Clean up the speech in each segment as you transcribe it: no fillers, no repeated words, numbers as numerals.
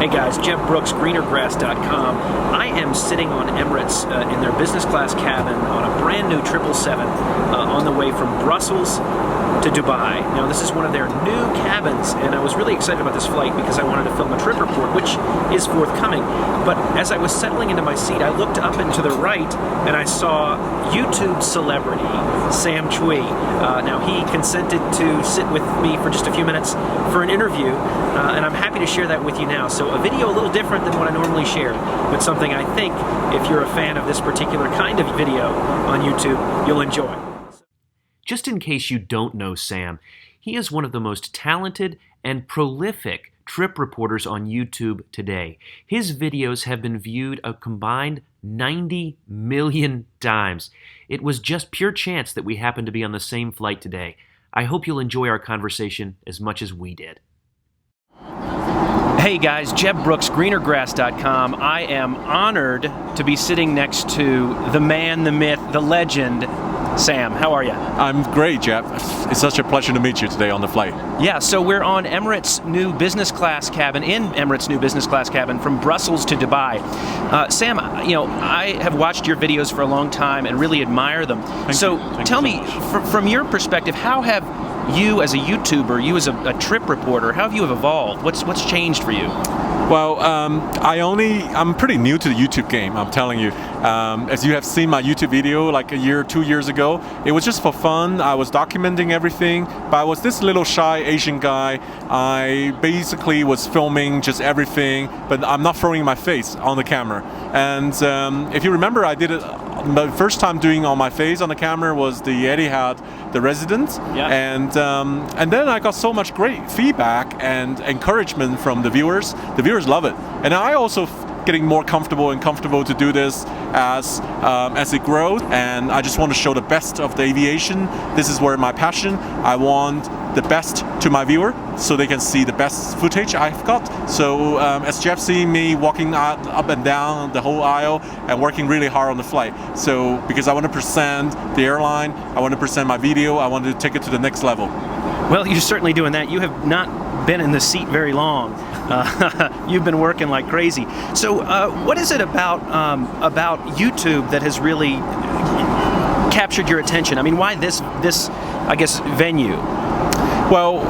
Hey guys, Jeb Brooks, greenergrass.com. I am sitting on Emirates in their business class cabin on a brand new 777 on the way from Brussels to Dubai. Now this is one of their new cabins, and I was really excited about this flight because I wanted to film a trip report, which is forthcoming. But as I was settling into my seat, I looked up and to the right and I saw YouTube celebrity Sam Chui. Now he consented to sit with me for just a few minutes for an interview, and I'm happy to share that with you now. So a video a little different than what I normally share, but something I think if you're a fan of this particular kind of video on YouTube, you'll enjoy. Just in case you don't know Sam, he is one of the most talented and prolific trip reporters on YouTube today. His videos have been viewed a combined 90 million times. It was just pure chance that we happened to be on the same flight today. I hope you'll enjoy our conversation as much as we did. Hey guys, Jeb Brooks, greenergrass.com. I am honored to be sitting next to the man, the myth, the legend, Sam. How are you? I'm great, Jeb. It's such a pleasure to meet you today on the flight. Yeah, so we're on Emirates' new business class cabin, from Brussels to Dubai. Sam, you know, I have watched your videos for a long time and really admire them. Tell me, from your perspective, how have you as a YouTuber, you as a trip reporter, how have you evolved? What's changed for you? Well, I'm pretty new to the YouTube game, I'm telling you. As you have seen my YouTube video like a year, 2 years ago, it was just for fun. I was documenting everything, but I was this little shy Asian guy. I basically was filming just everything, but I'm not throwing my face on the camera. And if you remember, I did it. The first time doing on my face on the camera was the Etihad, the residence, yeah. And then I got so much great feedback and encouragement from the viewers. The viewers love it, and I also getting more comfortable to do this as it grows. And I just want to show the best of the aviation. This is where my passion. I want the best to my viewer, so they can see the best footage I've got. So as Jeff seeing me walking up and down the whole aisle and working really hard on the flight. So because I want to present the airline, I want to present my video, I want to take it to the next level. Well, you're certainly doing that. You have not been in the seat very long. You've been working like crazy. So what is it about YouTube that has really captured your attention? I mean, why this I guess, venue? Well,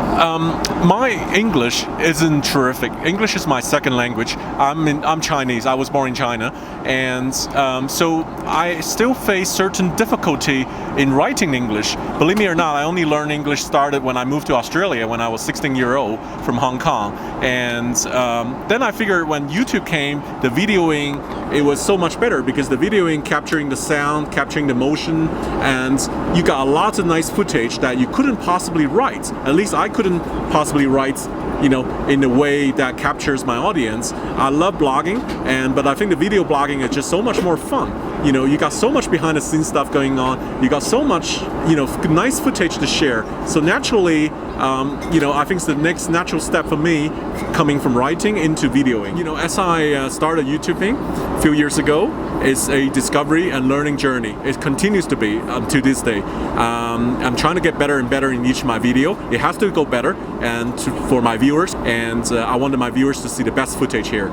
my English isn't terrific. English is my second language. I'm Chinese. I was born in China, and so I still face certain difficulty in writing English. Believe me or not, I only learned English started when I moved to Australia when I was 16-year-old from Hong Kong. And then I figured when YouTube came, the videoing, it was so much better because the videoing capturing the sound, capturing the motion, and you got a lot of nice footage that you couldn't possibly write. At least I couldn't possibly write, you know, in a way that captures my audience. I love blogging, but I think the video blogging is just so much more fun. You know, you got so much behind the scenes stuff going on. You got so much, you know, nice footage to share. So naturally, you know, I think it's the next natural step for me coming from writing into videoing. You know, as I started YouTubing a few years ago, it's a discovery and learning journey. It continues to be to this day. I'm trying to get better and better in each of my video. It has to go better and for my viewers, and I wanted my viewers to see the best footage here.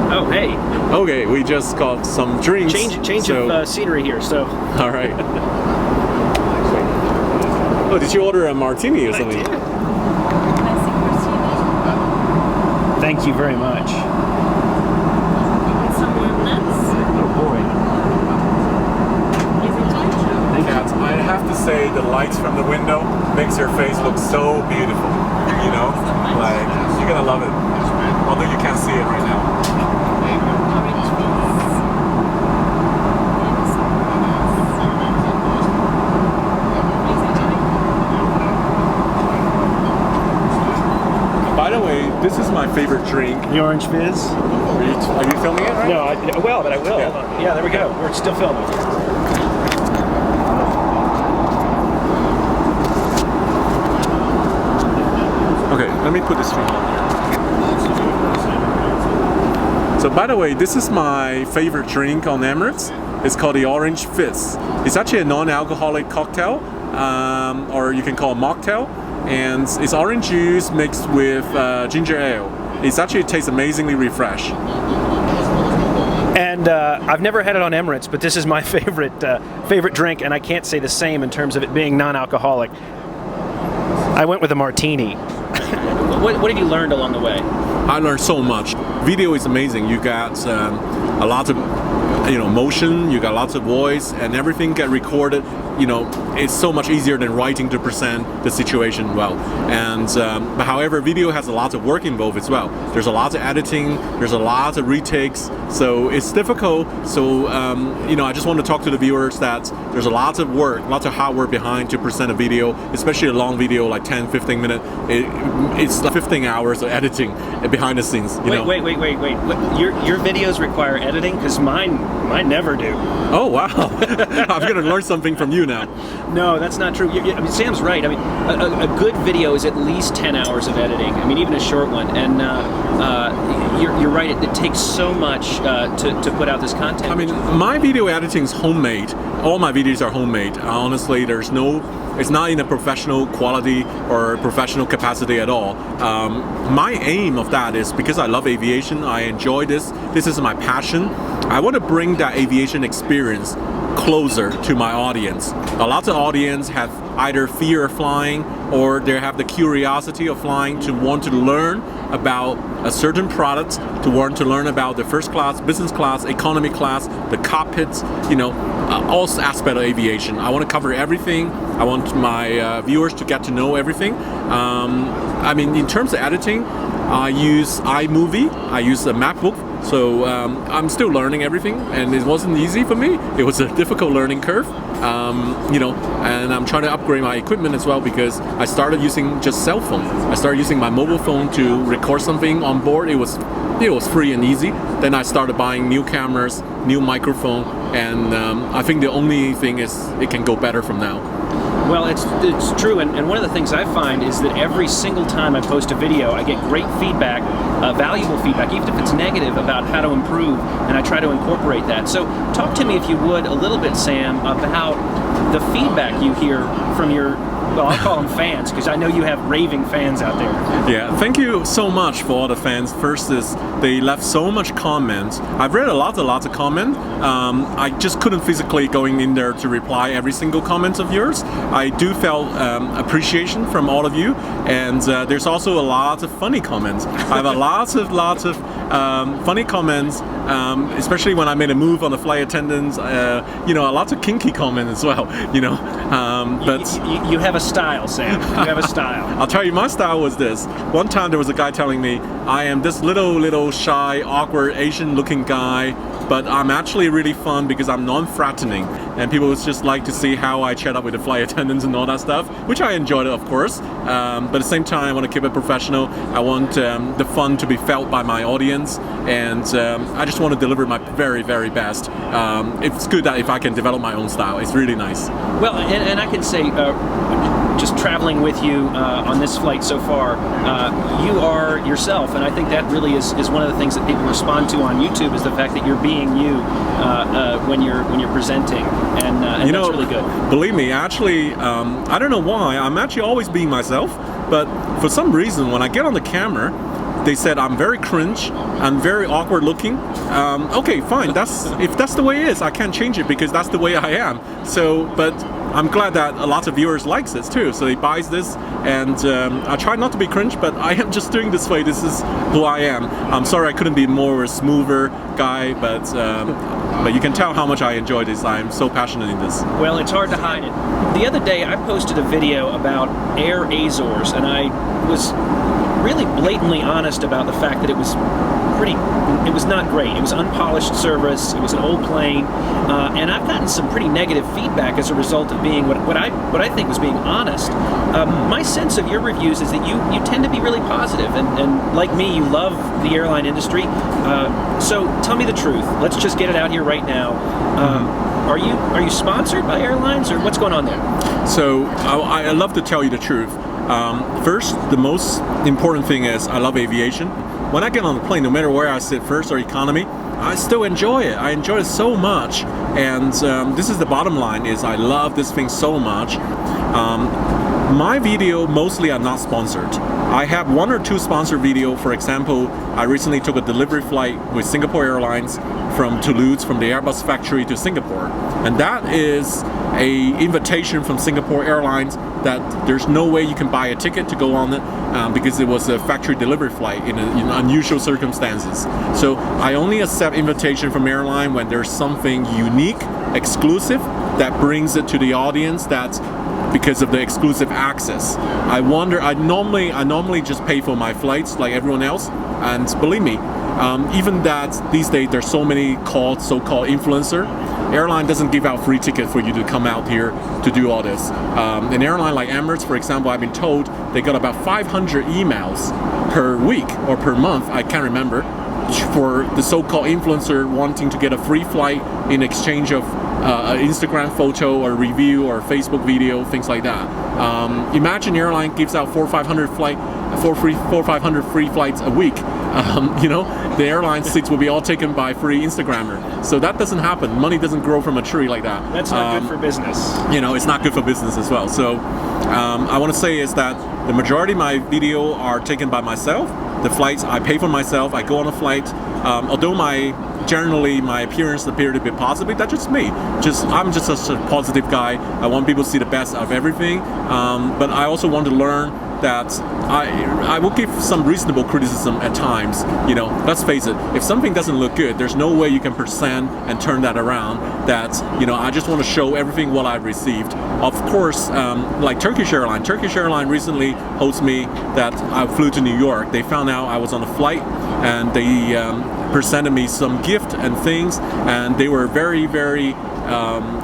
Oh, hey. Okay, we just got some drinks. Change of scenery here, so. All right. Oh, did you order a martini or something? I did. Thank you very much. Some more nuts. Oh boy. Kat, I have to say the lights from the window makes your face look so beautiful. You know, like you're gonna love it. Although you can't see it right now. By the way, this is my favorite drink. The orange fizz? Are you filming it right? No, but I will. Yeah. Yeah, there we go. We're still filming. Okay, let me put this thing on here. So by the way, this is my favorite drink on Emirates. It's called the Orange Fizz. It's actually a non-alcoholic cocktail, or you can call it mocktail. And it's orange juice mixed with ginger ale. It actually tastes amazingly refresh. And I've never had it on Emirates, but this is my favorite drink, and I can't say the same in terms of it being non-alcoholic. I went with a martini. What have you learned along the way? I learned so much. Video is amazing. You got a lot of motion, you got lots of voice, and everything get recorded. It's so much easier than writing to present the situation well. And but however, video has a lot of work involved as well. There's a lot of editing, there's a lot of retakes, so it's difficult. So I just want to talk to the viewers that there's a lot of work, lots of hard work behind to present a video, especially a long video like 10, 15 minutes. It's like 15 hours of editing behind the scenes. Wait. Your videos require editing? Because mine never do. Oh wow! I'm going to learn something from you now. No, that's not true. Sam's right. I mean, a good video is at least 10 hours of editing. I mean, even a short one. And you're right. It takes so much to put out this content. I mean, my video editing is homemade. All my videos are homemade. Honestly, it's not in a professional quality or professional capacity at all. My aim of that is because I love aviation. I enjoy this. This is my passion. I want to bring that aviation experience closer to my audience. A lot of audience have either fear of flying or they have the curiosity of flying to want to learn about a certain product, to want to learn about the first class, business class, economy class, the cockpits, all aspects of aviation. I want to cover everything. I want my viewers to get to know everything. I mean, in terms of editing, I use iMovie, I use a MacBook, so I'm still learning everything, and it wasn't easy for me. It was a difficult learning curve, and I'm trying to upgrade my equipment as well because I started using just cell phone. I started using my mobile phone to record something on board. It was free and easy. Then I started buying new cameras, new microphone, and I think the only thing is it can go better from now. Well, it's true, and one of the things I find is that every single time I post a video, I get great feedback, valuable feedback, even if it's negative, about how to improve, and I try to incorporate that. So talk to me, if you would, a little bit, Sam, about the feedback you hear from your, well, I'll call them fans, because I know you have raving fans out there. Yeah, thank you so much for all the fans. First is they left so much comments. I've read a lot of comments. I just couldn't physically going in there to reply every single comment of yours. I do feel appreciation from all of you, and there's also a lot of funny comments. I have a lots of funny comments, especially when I made a move on the flight attendants. A lot of kinky comments as well. But you have a style, Sam. You have a style. I'll tell you, my style was this. One time there was a guy telling me, I am this little shy, awkward, Asian-looking guy, but I'm actually really fun because I'm non-threatening. And people would just like to see how I chat up with the flight attendants and all that stuff, which I enjoyed, of course. But at the same time, I want to keep it professional. I want the fun to be felt by my audience, and I just want to deliver my very, very best. It's good that if I can develop my own style, it's really nice. Well, and I can say, just traveling with you on this flight so far, you are yourself, and I think that really is one of the things that people respond to on YouTube, is the fact that you're being you when you're presenting, and that's really good. Believe me, actually, I don't know why, I'm actually always being myself, but for some reason when I get on the camera, they said I'm very cringe, I'm very awkward looking. Okay, fine, if that's the way it is, I can't change it because that's the way I am. So, but I'm glad that a lot of viewers likes this too, so they buys this, and I try not to be cringe, but I am just doing this way. This is who I am. I'm sorry I couldn't be more a smoother guy, but you can tell how much I enjoy this. I'm so passionate in this. Well, it's hard to hide it. The other day I posted a video about Air Azores, and I was really blatantly honest about the fact that it was not great. It was unpolished service, it was an old plane, and I've gotten some pretty negative feedback as a result of being what I think was being honest. My sense of your reviews is that you tend to be really positive, and like me, you love the airline industry. So tell me the truth. Let's just get it out here right now. Are you sponsored by Airlines, or what's going on there? So I love to tell you the truth. First, the most important thing is I love aviation. When I get on the plane, no matter where I sit, first or economy, I still enjoy it. I enjoy it so much, and this is the bottom line: is I love this thing so much. My video mostly are not sponsored. I have 1 or 2 sponsored video. For example, I recently took a delivery flight with Singapore Airlines from Toulouse, from the Airbus factory to Singapore, and that is a invitation from Singapore Airlines that there's no way you can buy a ticket to go on it because it was a factory delivery flight in unusual circumstances. So I only accept invitation from airline when there's something unique, exclusive, that brings it to the audience. That's because of the exclusive access. I normally just pay for my flights like everyone else, and believe me, even that these days there's so many so-called influencer. Airline doesn't give out free tickets for you to come out here to do all this. An airline like Emirates, for example, I've been told they got about 500 emails per week or per month, I can't remember, for the so-called influencer wanting to get a free flight in exchange of an Instagram photo or review or Facebook video, things like that. Imagine airline gives out 400 or 500 free flights a week. The airline seats will be all taken by free Instagrammer. So that doesn't happen. Money doesn't grow from a tree like that. That's not good for business. It's not good for business as well. So I want to say is that the majority of my video are taken by myself. The flights I pay for myself. I go on a flight. Although generally my appearance appeared a bit positive, that's just me. I'm just a positive guy. I want people to see the best of everything. But I also want to learn that I will give some reasonable criticism at times. Let's face it, if something doesn't look good, there's no way you can present and turn that around. That I just want to show everything what I've received. Of course, like Turkish Airlines recently hosts me that I flew to New York. They found out I was on a flight, and they presented me some gift and things, and they were very, very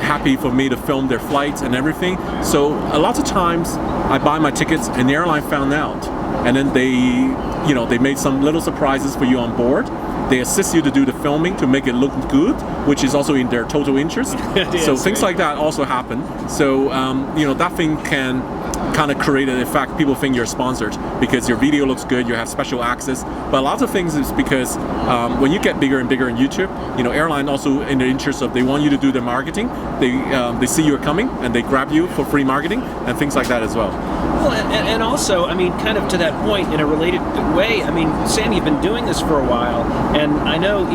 happy for me to film their flights and everything. So a lot of times I buy my tickets and the airline found out, and then they made some little surprises for you on board. They assist you to do the filming to make it look good, which is also in their total interest. So things like that also happen. So that thing can kind of create an effect. People think you're sponsored because your video looks good, you have special access. But a lot of things is because when you get bigger and bigger in YouTube, airline also in the interest of they want you to do the marketing. They see you're coming and they grab you for free marketing and things like that as well. Well, and also, kind of to that point, in a related way, Sam, you've been doing this for a while, and I know,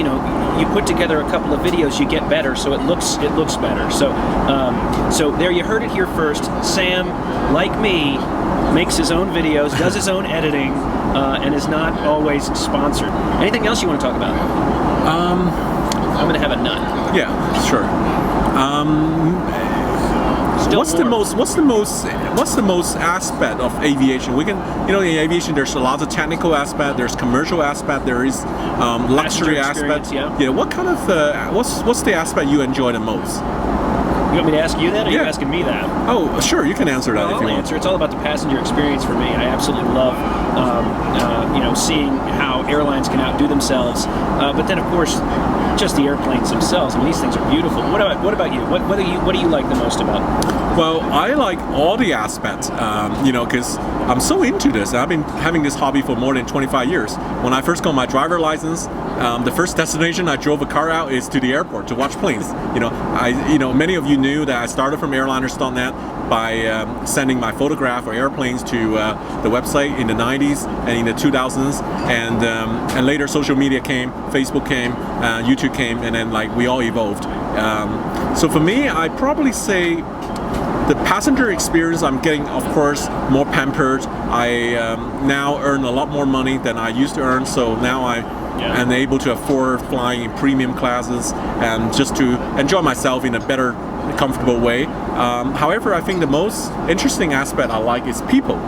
you put together a couple of videos, you get better, so it looks better. So there, you heard it here first. Sam, like me, makes his own videos, does his own editing, and is not always sponsored. Anything else you want to talk about? I'm going to have a nut. Yeah, sure. What's the most aspect of aviation? We can, in aviation, there's a lot of technical aspect, there's commercial aspect, there is luxury aspect. Yeah. What kind of what's the aspect you enjoy the most? You want me to ask you that, or are you asking me that? Oh, sure, you can answer that if you want. It's all about the passenger experience for me. I absolutely love, seeing how airlines can outdo themselves. But then, of course, just the airplanes themselves. These things are beautiful. What about you? What do you like the most about them? Well, I like all the aspects, because I'm so into this. I've been having this hobby for more than 25 years. When I first got my driver license, the first destination I drove a car out is to the airport to watch planes. Many of you knew that I started from airliners.net by sending my photograph or airplanes to the website in the 90s and in the 2000s, and later social media came, Facebook came, YouTube came, and then we all evolved. So for me, I probably say the passenger experience, I'm getting, of course, more pampered. I now earn a lot more money than I used to earn, so now I am able to afford flying in premium classes and just to enjoy myself in a better, comfortable way. However, I think the most interesting aspect I like is people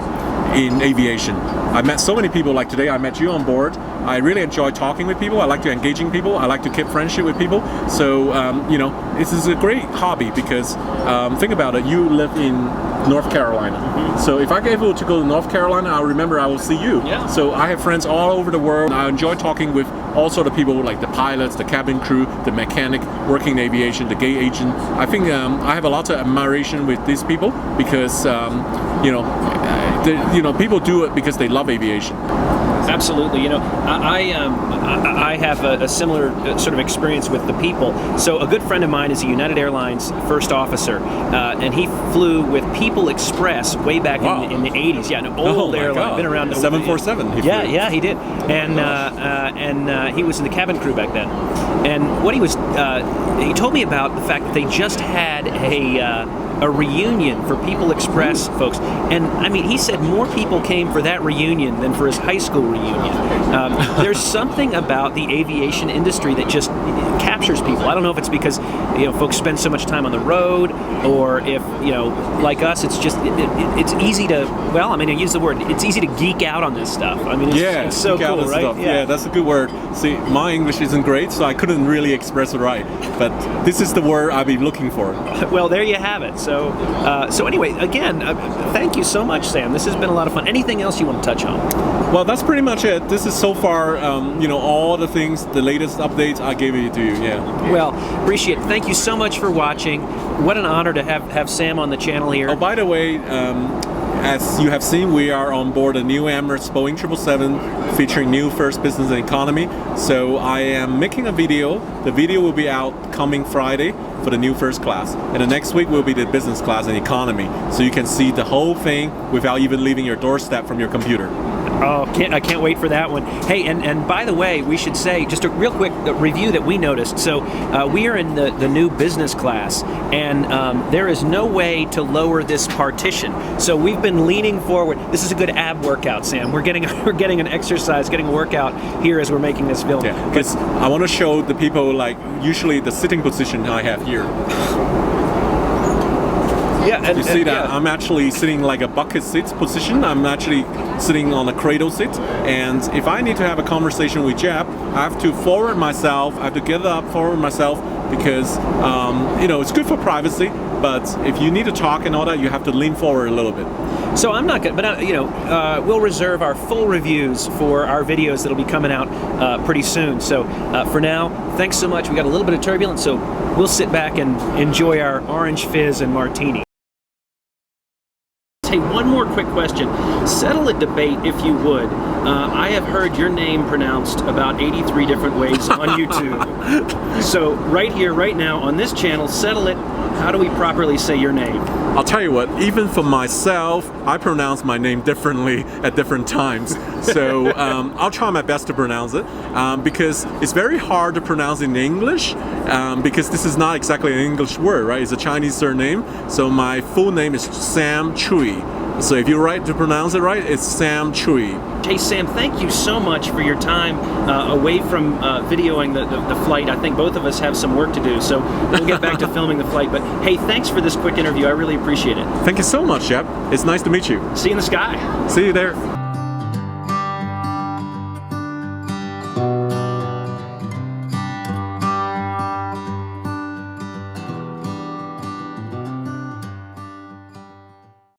in aviation. I met so many people, like today I met you on board. I really enjoy talking with people. I like to engaging people. I like to keep friendship with people. So, this is a great hobby because think about it, you live in North Carolina. Mm-hmm. So if I get able to go to North Carolina, I'll remember I will see you. Yeah. So I have friends all over the world. I enjoy talking with all sort of people like the pilots, the cabin crew, the mechanic, working in aviation, the gate agent. I think I have a lot of admiration with these people because, people do it because they love aviation. Absolutely. I have a similar sort of experience with the people. So a good friend of mine is a United Airlines first officer, and he flew with People Express way back in the 80s. Yeah, an old airline, been around. 747. Yeah, he did, and he was in the cabin crew back then. And what he told me about the fact that they just had a reunion for People Express folks, and I mean, he said more people came for that reunion than for his high school reunion. There's something about the aviation industry that just captures people. I don't know if it's because folks spend so much time on the road, or if like us, it's just it's easy to I use the word, it's easy to geek out on this stuff. I mean, it's so cool, right? Stuff. Yeah, that's a good word. See, my English isn't great, so I couldn't really express it right, but this is the word I've been looking for. Well, there you have it. So anyway, again, thank you so much, Sam. This has been a lot of fun. Anything else you want to touch on? Well, that's pretty much it. This is so far, all the things, the latest updates I gave it to you. Yeah. Well, appreciate it. Thank you so much for watching. What an honor to have Sam on the channel here. Oh, by the way, as you have seen, we are on board a new Emirates Boeing 777 featuring new first business and economy. So I am making a video. The video will be out coming Friday for the new first class. And the next week will be the business class and economy. So you can see the whole thing without even leaving your doorstep from your computer. Oh, I can't wait for that one. Hey, and by the way, we should say just a real quick review that we noticed. So we are in the new business class, and there is no way to lower this partition. So we've been leaning forward. This is a good ab workout, Sam. We're getting an exercise, getting a workout here as we're making this film. Yeah, because I want to show the people, like, usually the sitting position I have here. Yeah, and, you see that I'm actually sitting like a bucket seat position. I'm actually sitting on a cradle seat, and if I need to have a conversation with Jeb, I have to forward myself. I have to get up, forward myself, because it's good for privacy. But if you need to talk and all that, you have to lean forward a little bit. So I'm not good, but we'll reserve our full reviews for our videos that'll be coming out pretty soon. So for now, thanks so much. We got a little bit of turbulence, so we'll sit back and enjoy our orange fizz and martini. Hey, one more quick question. Settle a debate, if you would. I have heard your name pronounced about 83 different ways on YouTube. So right here, right now, on this channel, settle it. How do we properly say your name? I'll tell you what, even for myself, I pronounce my name differently at different times. So I'll try my best to pronounce it, because it's very hard to pronounce in English, because this is not exactly an English word, right? It's a Chinese surname. So my full name is Sam Chui. So if you're right to pronounce it right, it's Sam Chui. Hey Sam, thank you so much for your time away from videoing the flight. I think both of us have some work to do, so we'll get back to filming the flight. But hey, thanks for this quick interview. I really appreciate it. Thank you so much, Jeb. It's nice to meet you. See you in the sky. See you there.